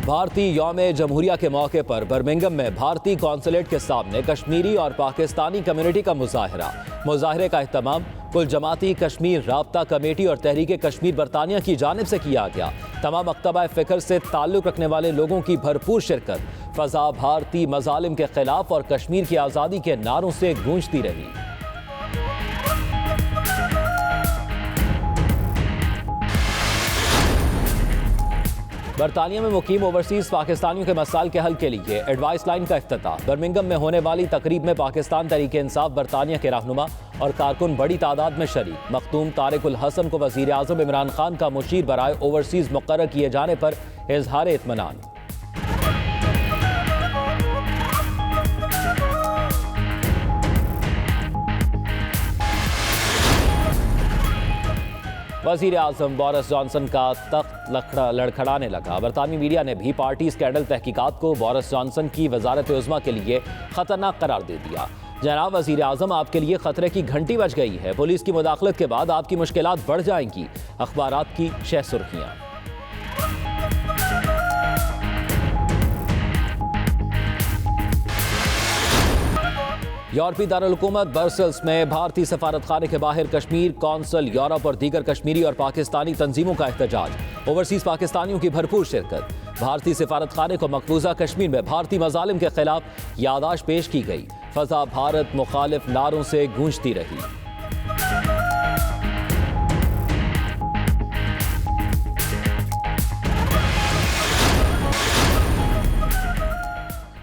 بھارتی یوم جمہوریہ کے موقع پر برمنگھم میں بھارتی قونصلیٹ کے سامنے کشمیری اور پاکستانی کمیونٹی کا مظاہرے کا اہتمام کل جماعتی کشمیر رابطہ کمیٹی اور تحریک کشمیر برطانیہ کی جانب سے کیا گیا۔ تمام مکتبہ فکر سے تعلق رکھنے والے لوگوں کی بھرپور شرکت فضا بھارتی مظالم کے خلاف اور کشمیر کی آزادی کے نعروں سے گونجتی رہی۔ برطانیہ میں مقیم اوورسیز پاکستانیوں کے مسائل کے حل کے لیے ایڈوائس لائن کا افتتاح۔ برمنگھم میں ہونے والی تقریب میں پاکستان تحریک انصاف برطانیہ کے رہنما اور کارکن بڑی تعداد میں شریک۔ مختوم طارق الحسن کو وزیر اعظم عمران خان کا مشیر برائے اوورسیز مقرر کیے جانے پر اظہار اطمینان۔ وزیر اعظم بورس جانسن کا تخت لڑکھڑانے لگا۔ برطانوی میڈیا نے بھی پارٹی اسکینڈل تحقیقات کو بورس جانسن کی وزارت عظمیٰ کے لیے خطرناک قرار دے دیا۔ جناب وزیر اعظم، آپ کے لیے خطرے کی گھنٹی بج گئی ہے۔ پولیس کی مداخلت کے بعد آپ کی مشکلات بڑھ جائیں گی۔ اخبارات کی 6 سرخیاں۔ یورپی دارالحکومت برسلز میں بھارتی سفارت خانے کے باہر کشمیر کونسل یورپ اور دیگر کشمیری اور پاکستانی تنظیموں کا احتجاج۔ اوورسیز پاکستانیوں کی بھرپور شرکت۔ بھارتی سفارت خانے کو مقبوضہ کشمیر میں بھارتی مظالم کے خلاف یادداشت پیش کی گئی۔ فضا بھارت مخالف نعروں سے گونجتی رہی۔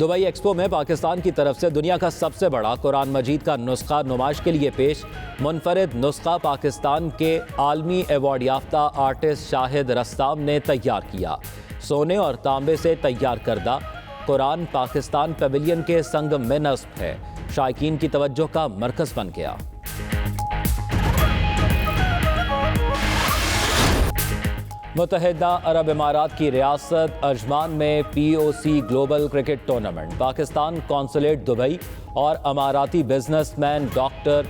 دبئی ایکسپو میں پاکستان کی طرف سے دنیا کا سب سے بڑا قرآن مجید کا نسخہ نمائش کے لیے پیش۔ منفرد نسخہ پاکستان کے عالمی ایوارڈ یافتہ آرٹسٹ شاہد رستام نے تیار کیا۔ سونے اور تانبے سے تیار کردہ قرآن پاکستان پیویلین کے سنگم میں نصب ہے۔ شائقین کی توجہ کا مرکز بن گیا۔ متحدہ عرب امارات کی ریاست عجمان میں P O C global cricket tournament. Pakistan consulate Dubai اور اماراتی بزنس مین ڈاکٹر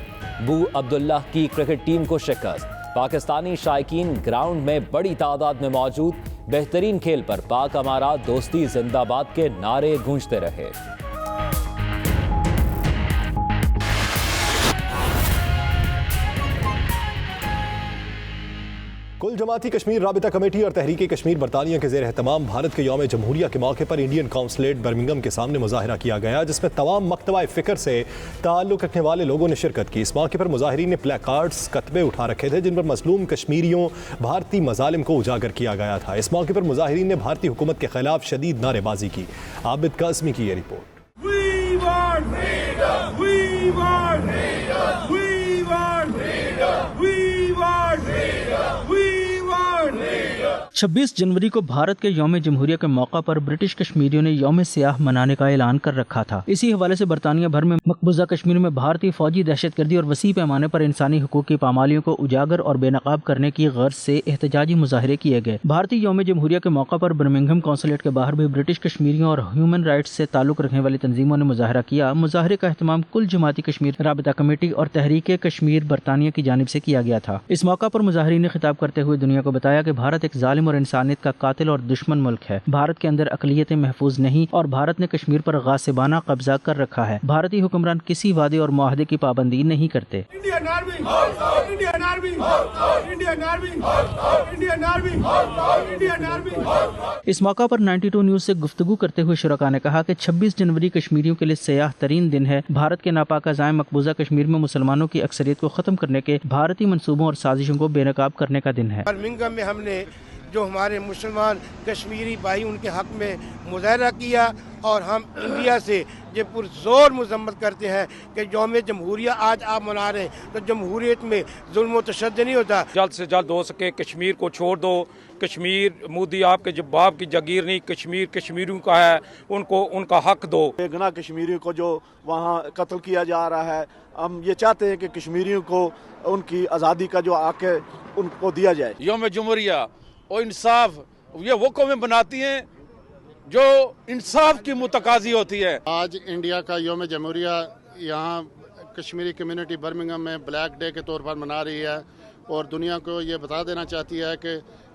بو عبداللہ کی کرکٹ ٹیم کو شکست۔ پاکستانی شائقین گراؤنڈ میں بڑی تعداد میں موجود۔ بہترین کھیل پر پاک امارات دوستی زندہ باد کے نعرے گونجتے رہے۔ کل جماعتی کشمیر رابطہ کمیٹی اور تحریک کشمیر برطانیہ کے زیر اہتمام بھارت کے یوم جمہوریہ کے موقع پر انڈین قونصلیٹ برمنگھم کے سامنے مظاہرہ کیا گیا، جس میں تمام مکتبہ فکر سے تعلق رکھنے والے لوگوں نے شرکت کی۔ اس موقع پر مظاہرین نے پلے کارڈز کتبے اٹھا رکھے تھے جن پر مظلوم کشمیریوں بھارتی مظالم کو اجاگر کیا گیا تھا۔ اس موقع پر مظاہرین نے بھارتی حکومت کے خلاف شدید نعرے بازی کی۔ عابد قاسمی کی یہ رپورٹ۔ 26 جنوری کو بھارت کے یوم جمہوریہ کے موقع پر برٹش کشمیریوں نے یوم سیاہ منانے کا اعلان کر رکھا تھا۔ اسی حوالے سے برطانیہ بھر میں مقبوضہ کشمیر میں بھارتی فوجی دہشت گردی اور وسیع پیمانے پر انسانی حقوق کی پامالیوں کو اجاگر اور بے نقاب کرنے کی غرض سے احتجاجی مظاہرے کیے گئے۔ بھارتی یوم جمہوریہ کے موقع پر برمنگھم قونصلیٹ کے باہر بھی برٹش کشمیریوں اور ہیومن رائٹس سے تعلق رکھنے والی تنظیموں نے مظاہرہ کیا۔ مظاہرے کا اہتمام کل جماعتی کشمیر رابطہ کمیٹی اور تحریک کشمیر برطانیہ کی جانب سے کیا گیا تھا۔ اس موقع پر مظاہرین نے خطاب کرتے ہوئے دنیا کو بتایا کہ بھارت ایک ظالم اور انسانیت کا قاتل اور دشمن ملک ہے۔ بھارت کے اندر اقلیتیں محفوظ نہیں اور بھارت نے کشمیر پر غاصبانہ قبضہ کر رکھا ہے۔ بھارتی حکمران کسی وعدے اور معاہدے کی پابندی نہیں کرتے۔ اس موقع پر 92 نیوز سے گفتگو کرتے ہوئے شرکاء نے کہا کہ 26 جنوری کشمیریوں کے لیے سیاہ ترین دن ہے۔ بھارت کے ناپاک عزائم مقبوضہ کشمیر میں مسلمانوں کی اکثریت کو ختم کرنے کے بھارتی منصوبوں اور سازشوں کو بے نقاب کرنے کا دن ہے۔ برمنگھم میں ہم نے جو ہمارے مسلمان کشمیری بھائی ان کے حق میں مظاہرہ کیا اور ہم انڈیا سے یہ پرزور مذمت کرتے ہیں کہ یوم جمہوریہ آج آپ منا رہے ہیں تو جمہوریت میں ظلم و تشدد نہیں ہوتا۔ جلد سے جلد ہو سکے کشمیر کو چھوڑ دو۔ کشمیر مودی آپ کے جب باپ کی جگیر نہیں، کشمیر کشمیریوں کا ہے، ان کو ان کا حق دو۔ بے گناہ کشمیریوں کو جو وہاں قتل کیا جا رہا ہے، ہم یہ چاہتے ہیں کہ کشمیریوں کو ان کی آزادی کا جو حق ہے ان کو دیا جائے۔ یوم جمہوریہ اور انصاف یہ وہ قومیں بناتی ہیں جو انصاف کی متقاضی ہوتی ہے۔ آج انڈیا کا یوم جمہوریہ یہاں کشمیری کمیونٹی برمنگھم میں بلیک ڈے کے طور پر منا رہی ہے اور دنیا کو یہ بتا دینا چاہتی ہے کہ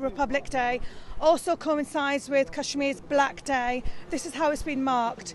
Republic Day. Also coincides with Kashmir's Black Day. This is how it's been marked.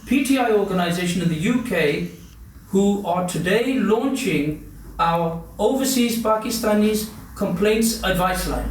PTI organisation in the UK who are today launching our overseas Pakistanis complaints advice line.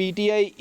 PTI